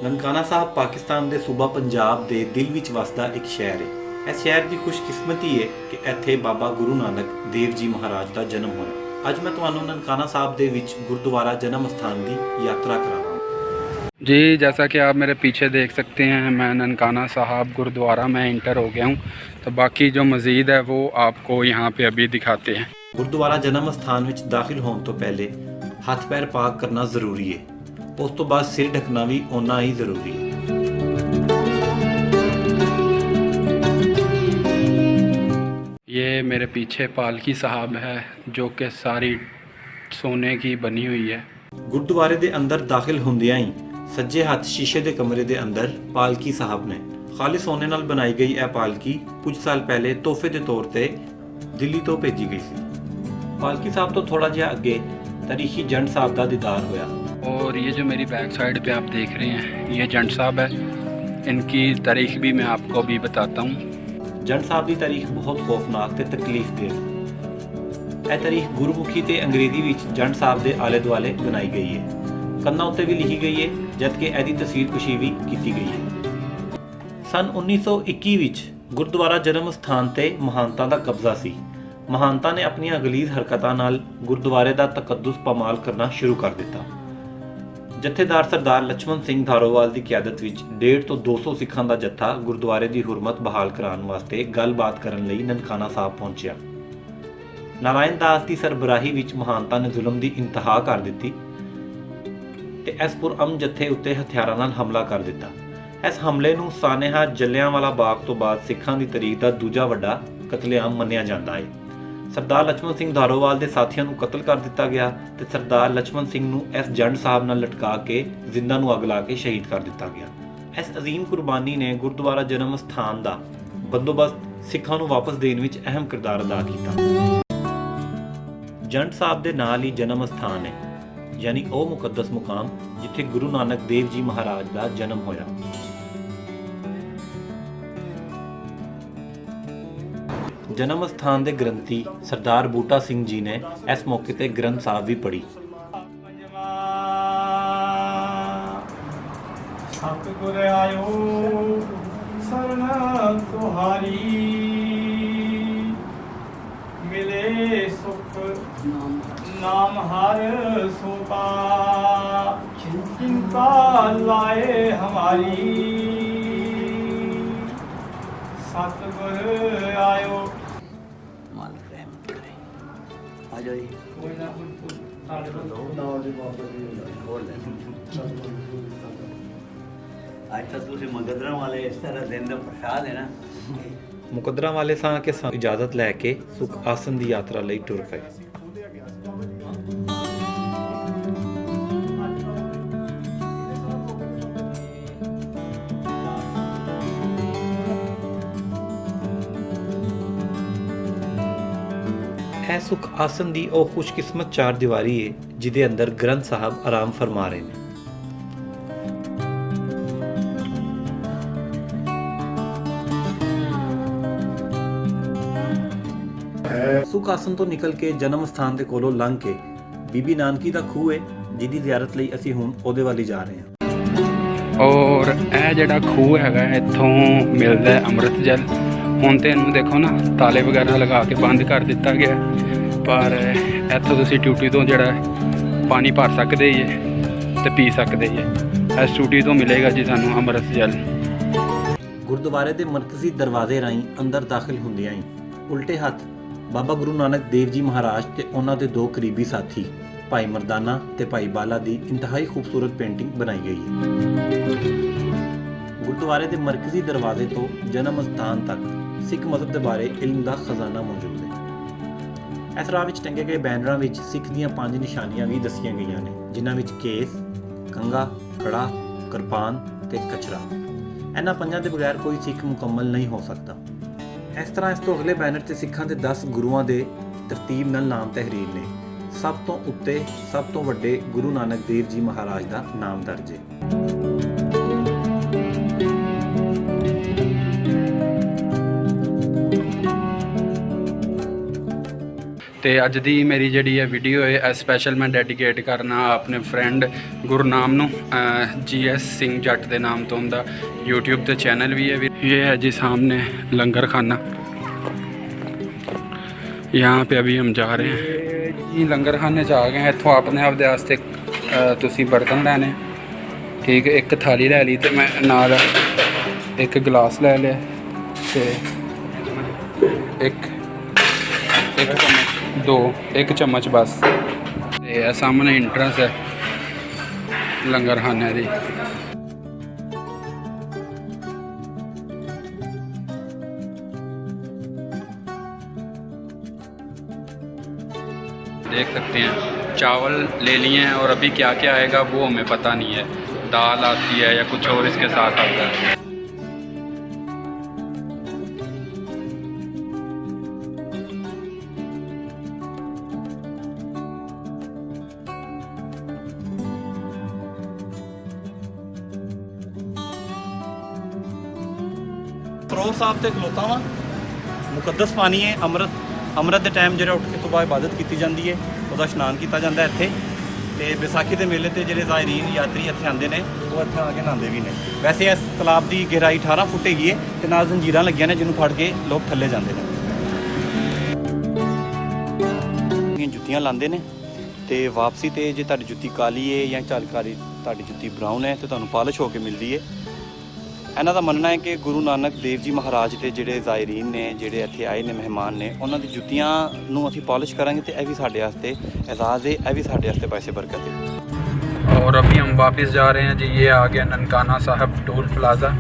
ਨਨਕਾਣਾ ਸਾਹਿਬ ਪਾਕਿਸਤਾਨ ਦੇ ਸੂਬਾ ਪੰਜਾਬ ਦੇ ਦਿਲ ਵਿੱਚ ਵਸਦਾ ਇੱਕ ਸ਼ਹਿਰ ਹੈ। ਇਸ ਸ਼ਹਿਰ ਦੀ ਖੁਸ਼ਕਿਸਮਤੀ ਹੈ ਕਿ ਇੱਥੇ ਬਾਬਾ ਗੁਰੂ ਨਾਨਕ ਦੇਵ ਜੀ ਮਹਾਰਾਜ ਦਾ ਜਨਮ ਹੋਇਆ। ਅੱਜ ਮੈਂ ਤੁਹਾਨੂੰ ਨਨਕਾਣਾ ਸਾਹਿਬ ਦੇ ਵਿੱਚ ਗੁरुद्वारा जन्म स्थान की यात्रा कराऊंगा। जी, जैसा कि आप मेरे पीछे देख सकते हैं, मैं ननकाना साहब गुरुद्वारा में इंटर हो गया हूँ। तो बाकी जो मज़ीद है वो आपको यहाँ पे अभी दिखाते हैं। गुरुद्वारा जन्म स्थान ਵਿੱਚ ਦਾਖਲ ਹੋਣ ਤੋਂ ਪਹਿਲੇ ਹੱਥ ਪੈਰ ਪਾਕ ਕਰਨਾ ਜ਼ਰੂਰੀ ਹੈ। ਉਸ ਤੋਂ ਬਾਅਦ ਸਿਰ ਢਕਣਾ ਵੀ ਓਨਾ ਹੀ ਜ਼ਰੂਰੀ ਹੈ। ये मेरे पीछे पालकी साहब है जो कि सारी सोने की बनी हुई है। ਗੁਰਦੁਆਰੇ ਦੇ ਅੰਦਰ ਦਾਖਲ ਹੁੰਦਿਆਂ ਹੀ ਸੱਜੇ ਹੱਥ ਸ਼ੀਸ਼ੇ ਦੇ ਕਮਰੇ ਦੇ ਅੰਦਰ ਪਾਲਕੀ ਸਾਹਿਬ ਨੇ। ਖਾਲੀ ਸੋਨੇ ਨਾਲ ਬਣਾਈ ਗਈ ਇਹ ਪਾਲਕੀ ਕੁਝ ਸਾਲ ਪਹਿਲੇ ਤੋਹਫੇ ਦੇ ਤੌਰ ਤੇ ਦਿੱਲੀ ਤੋਂ ਭੇਜੀ ਗਈ ਸੀ। ਪਾਲਕੀ ਸਾਹਿਬ ਤੋਂ ਥੋੜਾ ਜਿਹਾ ਅੱਗੇ ਤਾਰੀਖੀ ਜੰਡ ਸਾਹਿਬ ਦਾ ਦੀਦਾਰ ਹੋਇਆ। और ये जो मेरी बैक साइड पे आप देख रहे हैं, ये जंड साहब है। इनकी तारीख भी मैं आपको अभी बताता हूँ। ਜੰਡ ਸਾਹਿਬ ਦੀ ਤਾਰੀਖ ਬਹੁਤ ਖੌਫਨਾਕ ਤੇ ਤਕਲੀਫਦੇਹ ਹੈ। ਇਹ ਤਾਰੀਖ ਗੁਰਮੁਖੀ ਤੇ ਅੰਗਰੇਜ਼ੀ ਵਿੱਚ ਜੰਡ ਸਾਹਿਬ ਦੇ ਆਲੇ ਦੁਆਲੇ ਬਣਾਈ ਗਈ ਹੈ। ਕੰਨਾਂ ਉੱਤੇ ਵੀ ਲਿਖੀ ਗਈ ਹੈ, ਜਦਕਿ ਇਹਦੀ ਤਸਵੀਰਕੁਸ਼ੀ ਵੀ ਕੀਤੀ ਗਈ ਹੈ। ਸਨ 1921 ਵਿੱਚ ਗੁਰਦੁਆਰਾ ਜਨਮ ਸਥਾਨ ਤੇ ਮਹਾਨਤਾ ਦਾ ਕਬਜ਼ਾ ਸੀ। ਮਹਾਨਤਾ ਨੇ ਆਪਣੀਆਂ ਗਲੀਜ਼ ਹਰਕਤਾਂ ਨਾਲ ਗੁਰਦੁਆਰੇ ਦਾ ਤਕੱਦੁਸ ਪਾਮਾਲ ਕਰਨਾ ਸ਼ੁਰੂ ਕਰ ਦਿੱਤਾ। ਜਥੇਦਾਰ ਸਰਦਾਰ ਲਛਮਣ ਸਿੰਘ ਧਾਰੋਵਾਲ ਦੀ ਕਿਆਦਤ ਵਿੱਚ 150 ਤੋਂ 200 ਸਿੱਖਾਂ ਦਾ ਜੱਥਾ ਗੁਰਦੁਆਰੇ ਦੀ ਹੁਰਮਤ ਬਹਾਲ ਕਰਾਉਣ ਵਾਸਤੇ ਗੱਲਬਾਤ ਕਰਨ ਲਈ ਨਨਕਾਣਾ ਸਾਹਿਬ ਪਹੁੰਚਿਆ। ਨਾਰਾਇਣ ਦਾਸ ਦੀ ਸਰਬਰਾਹੀ ਵਿੱਚ ਮਹਾਨਤਾ ਨੇ ਜ਼ੁਲਮ ਦੀ ਇੰਤਹਾ ਕਰ ਦਿੱਤੀ ਤੇ ਇਸ ਪੁਰਅਮਨ ਜੱਥੇ ਉੱਤੇ ਹਥਿਆਰਾਂ ਨਾਲ ਹਮਲਾ ਕਰ ਦਿੱਤਾ। ਇਸ ਹਮਲੇ ਨੂੰ ਸਾਨੇਹਾ ਜਲਿਆਂਵਾਲਾ ਬਾਗ ਤੋਂ ਬਾਅਦ ਸਿੱਖਾਂ ਦੀ ਤਾਰੀਖ ਦਾ ਦੂਜਾ ਵੱਡਾ ਕਤਲੇਆਮ ਮੰਨਿਆ ਜਾਂਦਾ ਹੈ। ਸਰਦਾਰ ਲਛਮਣ ਸਿੰਘ ਧਾਰੋਵਾਲ ਦੇ ਸਾਥੀਆਂ ਨੂੰ ਕਤਲ ਕਰ ਦਿੱਤਾ ਗਿਆ ਤੇ ਸਰਦਾਰ ਲਛਮਣ ਸਿੰਘ ਨੂੰ ਇਸ ਜੰਡ ਸਾਹਿਬ ਨਾਲ ਲਟਕਾ ਕੇ ਜ਼ਿੰਦਾ ਨੂੰ ਅੱਗ ਲਾ ਕੇ ਸ਼ਹੀਦ ਕਰ ਦਿੱਤਾ ਗਿਆ। ਇਸ ਅਜ਼ੀਮ ਕੁਰਬਾਨੀ ਨੇ ਗੁਰਦੁਆਰਾ ਜਨਮ ਸਥਾਨ ਦਾ ਬੰਦੋਬਸਤ ਸਿੱਖਾਂ ਨੂੰ ਵਾਪਸ ਦੇਣ ਵਿੱਚ ਅਹਿਮ ਕਿਰਦਾਰ ਅਦਾ ਕੀਤਾ। ਜੰਡ ਸਾਹਿਬ ਦੇ ਨਾਲ ਹੀ ਜਨਮ ਸਥਾਨ ਹੈ, ਯਾਨੀ ਉਹ ਮੁਕੱਦਸ ਮੁਕਾਮ ਜਿੱਥੇ ਗੁਰੂ ਨਾਨਕ ਦੇਵ ਜੀ ਮਹਾਰਾਜ ਦਾ ਜਨਮ ਹੋਇਆ। ਜਨਮ ਸਥਾਨ ਦੇ ਗ੍ਰੰਥੀ ਸਰਦਾਰ ਬੂਟਾ ਸਿੰਘ ਜੀ ਨੇ ਇਸ ਮੌਕੇ ਤੇ ਗ੍ਰੰਥ ਸਾਹਿਬ ਵੀ ਪੜ੍ਹੀ। ਸਤਿਗੁਰ ਆਇਓ ਸਰਣ ਤੁਹਾਰੀ, ਮਿਲੇ ਸੁਖ ਨਾਮ ਹਰ ਸੋਪਾ, ਚਿੰਤਾ ਲਾਏ ਹਮਾਰੀ। ਸਤਿਗੁਰ ਆਇਓ ਅੱਜ ਤਾਂ ਤੁਸੀਂ ਮੁਕੱਦਰਾਂ ਵਾਲੇ ਇਸ ਤਰ੍ਹਾਂ ਦਿਨ ਦਾ ਪ੍ਰਸ਼ਾਦ ਹੈ ਨਾ। ਮੁਕੱਦਰਾਂ ਵਾਲੇ ਸਾਂ ਕਿ ਇਜਾਜ਼ਤ ਲੈ ਕੇ ਸੁਖ ਆਸਨ ਦੀ ਯਾਤਰਾ ਲਈ ਟੁਰ ਪਏ। ਇਹ ਸੁਖ ਆਸਨ ਦੀ ਉਹ ਖੁਸ਼ਕਿਸਮਤ ਚਾਰ ਦੀਵਾਰੀ ਹੈ ਜਿਹਦੇ ਅੰਦਰ ਗ੍ਰੰਥ ਸਾਹਿਬ ਆਰਾਮ ਫਰਮਾ ਰਹੇ ਨੇ। ਸੁਖ ਆਸਨ ਤੋਂ ਨਿਕਲ ਕੇ ਜਨਮ ਸਥਾਨ ਦੇ ਕੋਲੋਂ ਲੰਘ ਕੇ ਬੀਬੀ ਨਾਨਕੀ ਦਾ ਖੂਹ ਹੈ ਜਿਹਦੀ ਜ਼ਿਆਰਤ ਲਈ ਅਸੀਂ ਹੁਣ ਉਹਦੇ ਵੱਲ ਹੀ ਜਾ ਰਹੇ ਹਾਂ। और ਇਹ ਜਿਹੜਾ ਖੂਹ ਹੈਗਾ ਇੱਥੋਂ ਮਿਲਦਾ ਹੈ ਅੰਮ੍ਰਿਤ ਜਲ। ਹੁਣ ਤੇ ਇਹਨੂੰ ਦੇਖੋ ਨਾ, ਤਾਲੇ ਵਗੈਰਾ ਲਗਾ ਕੇ ਬੰਦ ਕਰ ਦਿੱਤਾ ਗਿਆ, ਪਰ ਇੱਥੋਂ ਤੁਸੀਂ ਟੂਟੀ ਤੋਂ ਜਿਹੜਾ ਪਾਣੀ ਭਰ ਸਕਦੇ ਹੀ ਹੈ ਤੇ ਪੀ ਸਕਦੇ ਹੀ ਹੈ। ਇਸ ਟੂਟੀ ਤੋਂ ਮਿਲੇਗਾ ਜੀ ਸਾਨੂੰ ਅੰਮ੍ਰਿਤ ਜਲ। ਗੁਰਦੁਆਰੇ ਦੇ ਮਰਕਜ਼ੀ ਦਰਵਾਜ਼ੇ ਰਾਹੀਂ ਅੰਦਰ ਦਾਖਲ ਹੁੰਦਿਆਂ ਹੀ ਉਲਟੇ ਹੱਥ ਬਾਬਾ ਗੁਰੂ ਨਾਨਕ ਦੇਵ ਜੀ ਮਹਾਰਾਜ ਤੇ ਉਹਨਾਂ ਦੇ ਦੋ ਕਰੀਬੀ ਸਾਥੀ ਭਾਈ ਮਰਦਾਨਾ ਤੇ ਭਾਈ ਬਾਲਾ ਦੀ ਇੰਤਹਾਈ ਖੂਬਸੂਰਤ ਪੇਂਟਿੰਗ ਬਣਾਈ ਗਈ ਹੈ। ਗੁਰਦੁਆਰੇ ਦੇ ਮਰਕਜ਼ੀ ਦਰਵਾਜ਼ੇ ਤੋਂ ਜਨਮ ਸਥਾਨ ਤੱਕ ਸਿੱਖ ਮਜ਼ਹਬ ਦੇ ਬਾਰੇ ਇਲਮ ਦਾ ਖਜ਼ਾਨਾ ਮੌਜੂਦ ਹੈ। ਇਸ ਰਾਹ ਵਿੱਚ ਟੰਗੇ ਗਏ ਬੈਨਰਾਂ ਵਿੱਚ ਸਿੱਖ ਦੀਆਂ 5 ਨਿਸ਼ਾਨੀਆਂ ਵੀ ਦੱਸੀਆਂ ਗਈਆਂ ਨੇ, ਜਿਨ੍ਹਾਂ ਵਿੱਚ ਕੇਸ, ਕੰਘਾ, ਕੜਾ, ਕਿਰਪਾਨ ਤੇ ਕਛਰਾ। ਇਹਨਾਂ ਪੰਜਾਂ ਦੇ ਬਗੈਰ ਕੋਈ ਸਿੱਖ ਮੁਕੰਮਲ ਨਹੀਂ ਹੋ ਸਕਦਾ। ਇਸ ਤਰ੍ਹਾਂ ਇਸ ਤੋਂ ਅਗਲੇ ਬੈਨਰ ਤੇ ਸਿੱਖਾਂ ਦੇ 10 ਗੁਰੂਆਂ ਦੇ ਤਰਤੀਬ ਨਾਲ ਨਾਮ ਤਹਿਰੀਰ ਨੇ। ਸਭ ਤੋਂ ਉੱਤੇ ਸਭ ਤੋਂ ਵੱਡੇ ਗੁਰੂ ਨਾਨਕ ਦੇਵ ਜੀ ਮਹਾਰਾਜ ਦਾ ਨਾਮ ਦਰਜ ਹੈ। ਤੇ ਅੱਜ ਦੀ ਮੇਰੀ ਜਿਹੜੀ ਇਹ ਵੀਡੀਓ ਹੈ ਸਪੈਸ਼ਲ ਮੈਂ ਡੈਡੀਕੇਟ ਕਰਨਾ ਆਪਣੇ ਫਰੈਂਡ ਗੁਰਨਾਮ ਨੂੰ GS ਸਿੰਘ ਜੱਟ ਦੇ ਨਾਮ ਤੋਂ ਹੁੰਦਾ YouTube ਤੇ ਚੈਨਲ ਵੀ है। ये है जी सामने लंगर खाना, यहाँ पे अभी हम जा रहे हैं जी लंगर खाने च आ गए हैं। इत्थों अपने आप दे वास्ते तुसी बर्तन लैने, ठीक है, एक थाली लै ली तो मैं नाल एक गिलास लै लिया ते एक चम्मच, एक चम्मच बस। ते सामने इंट्रेंस है लंगर खाने दी। देख सकते हैं चावल ले लिए हैं और अभी क्या क्या आएगा वो हमें पता नहीं है, दाल आती है या कुछ और इसके साथ आता है। ਫਰੋਜ਼ ਸਾਹਿਬ ਤੇ ਖਲੋਤਾ ਵਾਂ, ਮੁਕੱਦਸ ਪਾਣੀ ਹੈ। ਅੰਮ੍ਰਿਤ ਦੇ ਟਾਈਮ ਜਿਹੜਾ ਉੱਠ ਕੇ ਸੁਬਾਹ ਇਬਾਦਤ ਕੀਤੀ ਜਾਂਦੀ ਹੈ, ਉਹਦਾ ਇਸ਼ਨਾਨ ਕੀਤਾ ਜਾਂਦਾ ਇੱਥੇ। ਤੇ ਵਿਸਾਖੀ ਦੇ ਮੇਲੇ ਤੇ ਜਿਹੜੇ ਜ਼ਾਇਰੀਨ ਯਾਤਰੀ ਇੱਥੇ ਆਉਂਦੇ ਨੇ ਉਹ ਇੱਥੇ ਆ ਕੇ ਨਹਾਉਂਦੇ ਵੀ ਨੇ। ਵੈਸੇ ਇਸ ਤਲਾਬ ਦੀ ਗਹਿਰਾਈ 18 ਫੁੱਟ ਹੈਗੀ ਹੈ ਤੇ ਨਾਲ ਜ਼ੰਜੀਰਾਂ ਲੱਗੀਆਂ ਨੇ ਜਿਹਨੂੰ ਫੜ ਕੇ ਲੋਕ ਥੱਲੇ ਜਾਂਦੇ ਨੇ। ਜੁੱਤੀਆਂ ਲਾਉਂਦੇ ਨੇ ਤੇ ਵਾਪਸੀ ਤੇ ਜੇ ਤੁਹਾਡੀ ਜੁੱਤੀ ਕਾਲੀ ਹੈ ਜਾਂ ਝਲਕਾਰੀ ਤੁਹਾਡੀ ਜੁੱਤੀ ਬਰਾਊਨ ਹੈ ਤੇ ਤੁਹਾਨੂੰ ਪਾਲਿਸ਼ ਹੋ ਕੇ ਮਿਲਦੀ ਹੈ। ਇਹਨਾਂ ਦਾ ਮੰਨਣਾ ਹੈ ਕਿ ਗੁਰੂ ਨਾਨਕ ਦੇਵ ਜੀ ਮਹਾਰਾਜ ਦੇ ਜਿਹੜੇ ਜ਼ਾਇਰੀਨ ਨੇ, ਜਿਹੜੇ ਇੱਥੇ ਆਏ ਨੇ ਮਹਿਮਾਨ ਨੇ, ਉਹਨਾਂ ਦੀ ਜੁੱਤੀਆਂ ਨੂੰ ਅਸੀਂ ਪਾਲਿਸ਼ ਕਰਾਂਗੇ ਤੇ ਇਹ ਵੀ ਸਾਡੇ ਵਾਸਤੇ एजाज़ है, ये भी साढ़े वास्ते पैसे बरकत है। और अभी हम वापस जा रहे हैं जी। ये आ गया ननकाना साहब टोल प्लाज़ा।